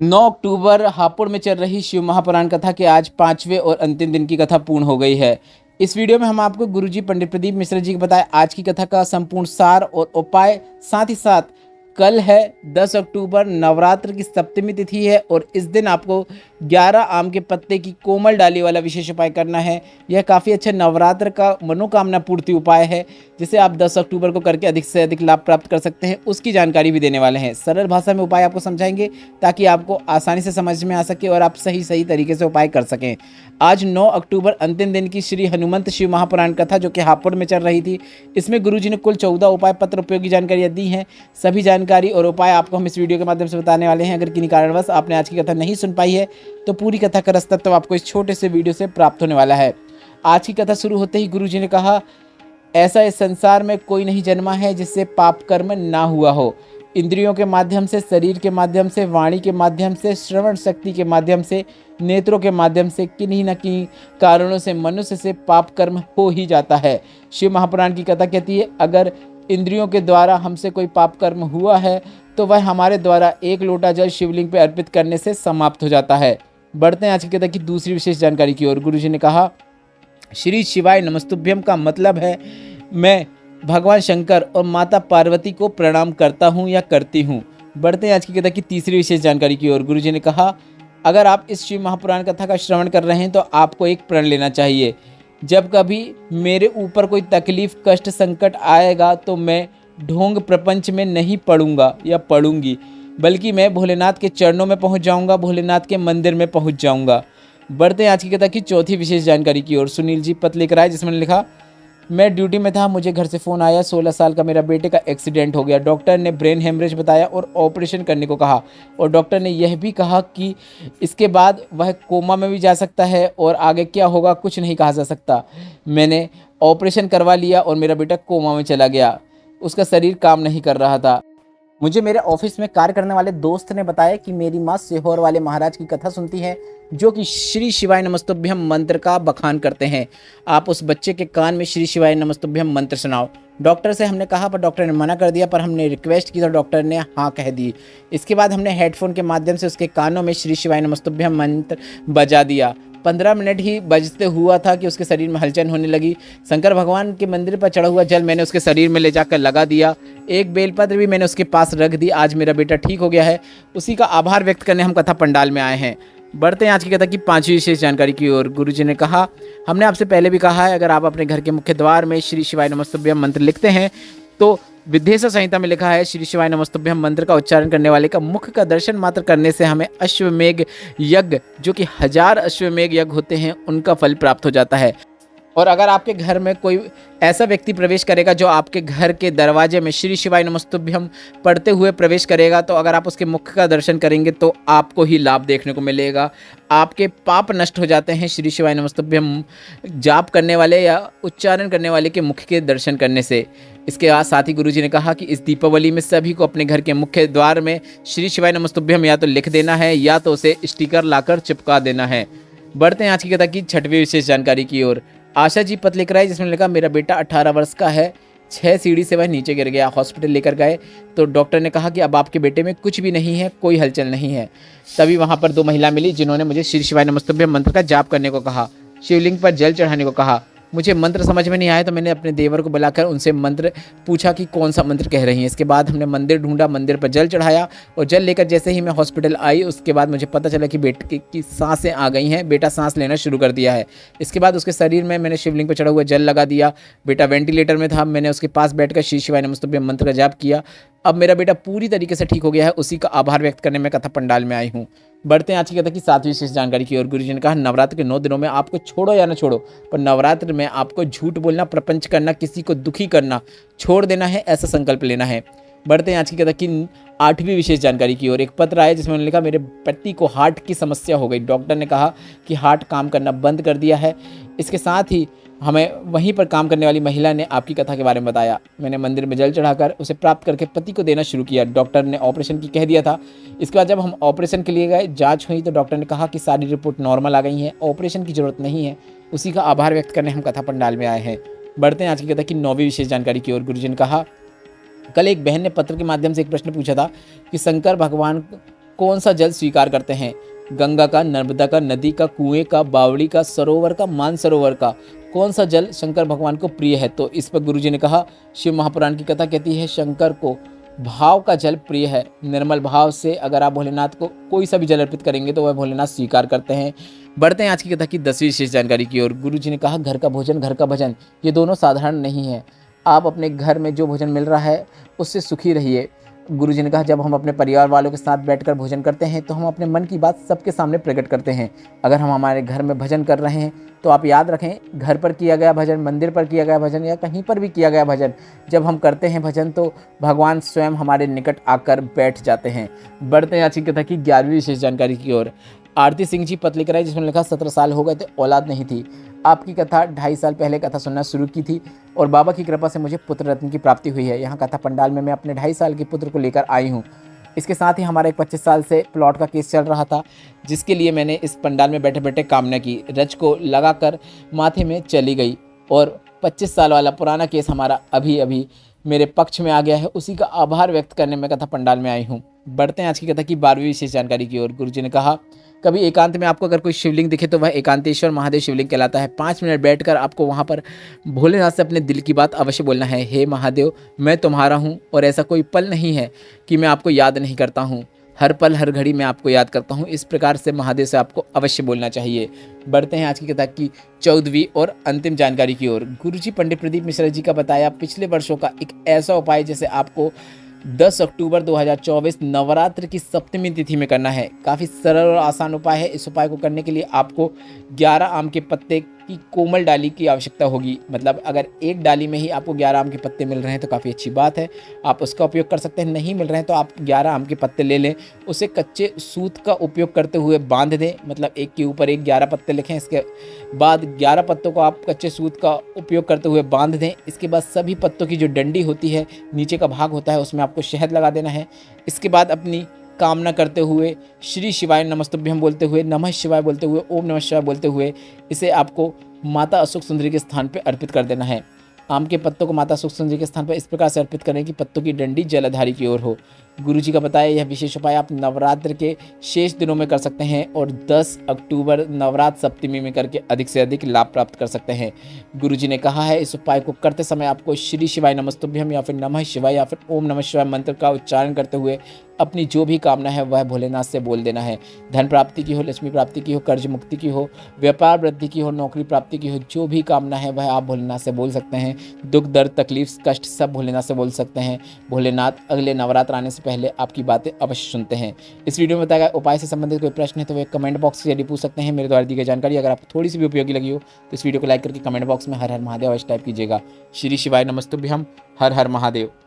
9 अक्टूबर हापुड़ में चल रही शिव महापुराण कथा के आज 5वें और अंतिम दिन की कथा पूर्ण हो गई है। इस वीडियो में हम आपको गुरुजी पंडित प्रदीप मिश्रा जी को बताए आज की कथा का संपूर्ण सार और उपाय। साथ ही साथ कल है 10 अक्टूबर, नवरात्र की सप्तमी तिथि है और इस दिन आपको 11 आम के पत्ते की कोमल डाली वाला विशेष उपाय करना है। यह काफ़ी अच्छा नवरात्र का मनोकामना पूर्ति उपाय है जिसे आप 10 अक्टूबर को करके अधिक से अधिक लाभ प्राप्त कर सकते हैं, उसकी जानकारी भी देने वाले हैं। सरल भाषा में उपाय आपको समझाएंगे ताकि आपको आसानी से समझ में आ सके और आप सही तरीके से उपाय कर सकें। आज 9 अक्टूबर अंतिम दिन की श्री हनुमंत शिव महापुराण कथा जो कि हापुड़ में चल रही थी, इसमें गुरुजी ने कुल 14 उपाय पत्र उपयोगी जानकारियाँ दी हैं। सभी जानकारी और उपाय आपको हम इस वीडियो के माध्यम से बताने वाले हैं। अगर किन्हीं कारणवश आपने आज की कथा नहीं सुन पाई है तो पूरी कथा का रस तत्व आपको इस छोटे से वीडियो से प्राप्त होने वाला है। आज की कथा शुरू होते ही गुरुजी ने कहा, ऐसा इस संसार में कोई नहीं जन्मा है जिससे पाप कर्म ना हुआ हो। इंद्रियों के माध्यम से, शरीर के माध्यम से, वाणी के माध्यम से, श्रवण शक्ति के माध्यम से, नेत्रों के माध्यम से किन्हीं न किन्हीं कारणों से मनुष्य से पाप कर्म हो ही जाता है। शिव महापुराण की कथा कहती है, अगर इंद्रियों के द्वारा हमसे कोई पाप कर्म हुआ है तो वह हमारे द्वारा एक लोटा जल शिवलिंग पर अर्पित करने से समाप्त हो जाता है। बढ़ते हैं आज की कथा की दूसरी विशेष जानकारी की ओर। गुरुजी ने कहा, श्री शिवाय नमस्तुभ्यम का मतलब है मैं भगवान शंकर और माता पार्वती को प्रणाम करता हूँ या करती हूँ। बढ़ते हैं आज की कथा की तीसरी विशेष जानकारी की ओर। गुरुजी ने कहा, अगर आप इस शिव महापुराण कथा का श्रवण कर रहे हैं तो आपको एक प्रण लेना चाहिए। जब कभी मेरे ऊपर कोई तकलीफ, कष्ट, संकट आएगा तो मैं ढोंग प्रपंच में नहीं पड़ूंगा या पड़ूंगी, बल्कि मैं भोलेनाथ के चरणों में पहुंच जाऊंगा, भोलेनाथ के मंदिर में पहुंच जाऊंगा। बढ़ते हैं आज की कथा की चौथी विशेष जानकारी की ओर। सुनील जी पत्र लेकर आए जिसमें लिखा, मैं ड्यूटी में था, मुझे घर से फ़ोन आया, 16 साल का मेरा बेटे का एक्सीडेंट हो गया। डॉक्टर ने ब्रेन हेमरेज बताया और ऑपरेशन करने को कहा और डॉक्टर ने यह भी कहा कि इसके बाद वह कोमा में भी जा सकता है और आगे क्या होगा कुछ नहीं कहा जा सकता। मैंने ऑपरेशन करवा लिया और मेरा बेटा कोमा में चला गया, उसका शरीर काम नहीं कर रहा था। मुझे मेरे ऑफिस में कार्य करने वाले दोस्त ने बताया कि मेरी माँ सीहोर वाले महाराज की कथा सुनती है जो कि श्री शिवाय नमस्तुभ्यम मंत्र का बखान करते हैं। आप उस बच्चे के कान में श्री शिवाय नमस्तुभ्यम मंत्र सुनाओ। डॉक्टर से हमने कहा पर डॉक्टर ने मना कर दिया, पर हमने रिक्वेस्ट की तो डॉक्टर ने हाँ कह दी। इसके बाद हमने हेडफोन के माध्यम से उसके कानों में श्री शिवाय नमस्तुभ्यम मंत्र बजा दिया। 15 मिनट ही बजते हुआ था कि उसके शरीर में हलचल होने लगी। शंकर भगवान के मंदिर पर चढ़ा हुआ जल मैंने उसके शरीर में ले जाकर लगा दिया। एक बेलपत्र भी मैंने उसके पास रख दी। आज मेरा बेटा ठीक हो गया है। उसी का आभार व्यक्त करने हम कथा पंडाल में आए हैं। बढ़ते हैं आज की कथा की पांचवी विशेष जानकारी की ओर। गुरुजी ने कहा, हमने आपसे पहले भी कहा है, अगर आप अपने घर के मुख्य द्वार में श्री शिवाय नमस्तुभ्यम मंत्र लिखते हैं तो विद्वेषा संहिता में लिखा है, श्री शिवाय नमस्तुभ्यम मंत्र का उच्चारण करने वाले का मुख का दर्शन मात्र करने से हमें अश्वमेघ यज्ञ, जो कि 1000 अश्वमेघ यज्ञ होते हैं, उनका फल प्राप्त हो जाता है। और अगर आपके घर में कोई ऐसा व्यक्ति प्रवेश करेगा जो आपके घर के दरवाजे में श्री शिवाय नमस्तुभ्यम पढ़ते हुए प्रवेश करेगा, तो अगर आप उसके मुख का दर्शन करेंगे तो आपको ही लाभ देखने को मिलेगा। आपके पाप नष्ट हो जाते हैं श्री शिवाय नमस्तुभ्यम जाप करने वाले या उच्चारण करने वाले के मुख के दर्शन करने से। इसके साथ ही गुरुजी ने कहा कि इस दीपावली में सभी को अपने घर के मुख्य द्वार में श्री शिवाय नमस्तुभ्यम या तो लिख देना है या तो उसे स्टिकर लाकर चिपका देना है। बढ़ते हैं आज की कथा की छठवीं विशेष जानकारी की ओर। आशा जी पत्र लेकर आई जिसमें लिखा, मेरा बेटा 18 वर्ष का है, 6 सीढ़ी से वह नीचे गिर गया। हॉस्पिटल लेकर गए तो डॉक्टर ने कहा कि अब आपके बेटे में कुछ भी नहीं है, कोई हलचल नहीं है। तभी वहां पर 2 महिला मिली जिन्होंने मुझे श्री शिवाय नमस्तुभ्यम मंत्र का जाप करने को कहा, शिवलिंग पर जल चढ़ाने को कहा। मुझे मंत्र समझ में नहीं आया तो मैंने अपने देवर को बुलाकर उनसे मंत्र पूछा कि कौन सा मंत्र कह रही हैं। इसके बाद हमने मंदिर ढूंढा, मंदिर पर जल चढ़ाया और जल लेकर जैसे ही मैं हॉस्पिटल आई उसके बाद मुझे पता चला कि बेटे की सांसें आ गई हैं, बेटा सांस लेना शुरू कर दिया है। इसके बाद उसके शरीर में मैंने शिवलिंग पर चढ़ा हुआ जल लगा दिया। बेटा वेंटिलेटर में था, मैंने उसके पास बैठकर श्री शिवाय नमस्तुभ्यम मंत्र का जाप किया। अब मेरा बेटा पूरी तरीके से ठीक हो गया है। उसी का आभार व्यक्त करने में कथा पंडाल में आई हूँ। बढ़ते हैं आज की कथा की 7वीं विशेष जानकारी की ओर। गुरुजी ने कहा, नवरात्र के 9 दिनों में आपको छोड़ो या ना छोड़ो, पर नवरात्र में आपको झूठ बोलना, प्रपंच करना, किसी को दुखी करना छोड़ देना है, ऐसा संकल्प लेना है। बढ़ते हैं आज की कथा की 8वीं विशेष जानकारी की ओर। एक पत्र आया जिसमें उन्होंने लिखा, मेरे पति को हार्ट की समस्या हो गई। डॉक्टर ने कहा कि हार्ट काम करना बंद कर दिया है। इसके साथ ही हमें वहीं पर काम करने वाली महिला ने आपकी कथा के बारे में बताया। मैंने मंदिर में जल चढ़ाकर उसे प्राप्त करके पति को देना शुरू किया। डॉक्टर ने ऑपरेशन की कह दिया था। इसके बाद जब हम ऑपरेशन के लिए गए, जांच हुई तो डॉक्टर ने कहा कि सारी रिपोर्ट नॉर्मल आ गई है, ऑपरेशन की जरूरत नहीं है। उसी का आभार व्यक्त करने हम कथा पंडाल में आए हैं। बढ़ते हैं आज की कथा की 9वीं विशेष जानकारी की ओर। गुरुजी ने कहा, कल एक बहन ने पत्र के माध्यम से एक प्रश्न पूछा था कि शंकर भगवान कौन सा जल स्वीकार करते हैं? गंगा का, नर्मदा का, नदी का, कुएं का, बावड़ी का, सरोवर का, मानसरोवर का? कौन सा जल शंकर भगवान को प्रिय है? तो इस पर गुरुजी ने कहा, शिव महापुराण की कथा कहती है शंकर को भाव का जल प्रिय है। निर्मल भाव से अगर आप भोलेनाथ को कोई सा भी जल अर्पित करेंगे तो वह भोलेनाथ स्वीकार करते हैं। बढ़ते हैं आज की कथा की 10वीं विशेष जानकारी की ओर। गुरुजी ने कहा, घर का भोजन, घर का भजन, ये दोनों साधारण नहीं है। आप अपने घर में जो भोजन मिल रहा है उससे सुखी रहिए। गुरुजी ने कहा, जब हम अपने परिवार वालों के साथ बैठकर भोजन करते हैं तो हम अपने मन की बात सबके सामने प्रकट करते हैं। अगर हम हमारे घर में भजन कर रहे हैं तो आप याद रखें, घर पर किया गया भजन, मंदिर पर किया गया भजन या कहीं पर भी किया गया भजन, जब हम करते हैं भजन तो भगवान स्वयं हमारे निकट आकर बैठ जाते हैं। बढ़ते हैं आज की कथा की 11वीं विशेष जानकारी की ओर। आरती सिंह जी पतली कराई, जिसमें लिखा 17 साल हो गए थे, औलाद नहीं थी। आपकी कथा 2.5 साल पहले कथा सुनना शुरू की थी और बाबा की कृपा से मुझे पुत्र रत्न की प्राप्ति हुई है। यहाँ कथा पंडाल में मैं अपने 2.5 साल के पुत्र को लेकर आई हूँ। इसके साथ ही हमारा एक 25 साल से प्लॉट का केस चल रहा था, जिसके लिए मैंने इस पंडाल में बैठे बैठे कामना की, रज को लगाकर माथे में चली गई और 25 साल वाला पुराना केस हमारा अभी अभी मेरे पक्ष में आ गया है। उसी का आभार व्यक्त करने में कथा पंडाल में आई हूँ। बढ़ते हैं आज की कथा की 12वीं विशेष जानकारी की ओर। गुरुजी ने कहा, कभी एकांत में आपको अगर कोई शिवलिंग दिखे तो वह एकांतेश्वर महादेव शिवलिंग कहलाता है। 5 मिनट बैठकर आपको वहाँ पर भोलेनाथ से अपने दिल की बात अवश्य बोलना है। हे महादेव, मैं तुम्हारा हूँ और ऐसा कोई पल नहीं है कि मैं आपको याद नहीं करता हूँ। हर पल हर घड़ी मैं आपको याद करता हूँ। इस प्रकार से महादेव से आपको अवश्य बोलना चाहिए। बढ़ते हैं आज की कथा की 14वीं और अंतिम जानकारी की ओर। गुरुजी पंडित प्रदीप मिश्रा जी का बताया पिछले वर्षों का एक ऐसा उपाय जैसे आपको 10 अक्टूबर 2024 नवरात्र की सप्तमी तिथि में करना है। काफ़ी सरल और आसान उपाय है। इस उपाय को करने के लिए आपको 11 आम के पत्ते की कोमल डाली की आवश्यकता होगी। मतलब अगर एक डाली में ही आपको 11 आम के पत्ते मिल रहे हैं तो काफ़ी अच्छी बात है, आप उसका उपयोग कर सकते हैं। नहीं मिल रहे हैं तो आप 11 आम के पत्ते ले लें, उसे कच्चे सूत का उपयोग करते हुए बांध दें। मतलब एक के ऊपर एक 11 पत्ते लिखें, इसके बाद 11 पत्तों को आप कच्चे सूत का उपयोग करते हुए बांध दें। इसके बाद सभी पत्तों की जो डंडी होती है, नीचे का भाग होता है, उसमें आपको शहद लगा देना है। इसके बाद अपनी कामना करते हुए श्री शिवाय नमस्तुभ्यम बोलते हुए, नमः शिवाय बोलते हुए, ओम नमः शिवाय बोलते हुए इसे आपको माता अशोक सुंदरी के स्थान पर अर्पित कर देना है। आम के पत्तों को माता अशोक सुंदरी के स्थान पर इस प्रकार से अर्पित करें कि पत्तों की डंडी जलधारी की ओर हो। गुरुजी का बताया यह विशेष उपाय आप नवरात्र के शेष दिनों में कर सकते हैं और 10 अक्टूबर नवरात्र सप्तमी में करके अधिक से अधिक लाभ प्राप्त कर सकते हैं। गुरुजी ने कहा है इस उपाय को करते समय आपको श्री शिवाय नमस्तुभ्यम या फिर नमः शिवाय या फिर ओम नमः शिवाय मंत्र का उच्चारण करते हुए अपनी जो भी कामना है वह भोलेनाथ से बोल देना है। धन प्राप्ति की हो, लक्ष्मी प्राप्ति की हो, कर्ज मुक्ति की हो, व्यापार वृद्धि की हो, नौकरी प्राप्ति की हो, जो भी कामना है वह आप भोलेनाथ से बोल सकते हैं। दुख दर्द तकलीफ कष्ट सब भोलेनाथ से बोल सकते हैं। भोलेनाथ अगले नवरात्र आने से पहले आपकी बातें अवश्य सुनते हैं। इस वीडियो में बताया गया उपाय से संबंधित कोई प्रश्न है तो वे कमेंट बॉक्स के जरिए पूछ सकते हैं। मेरे द्वारा दी गई जानकारी अगर आपको थोड़ी सी भी उपयोगी लगी हो तो इस वीडियो को लाइक करके कमेंट बॉक्स में हर हर महादेव अवश्य टाइप कीजिएगा। श्री शिवाय नमस्तुभ्यम। हर हर महादेव।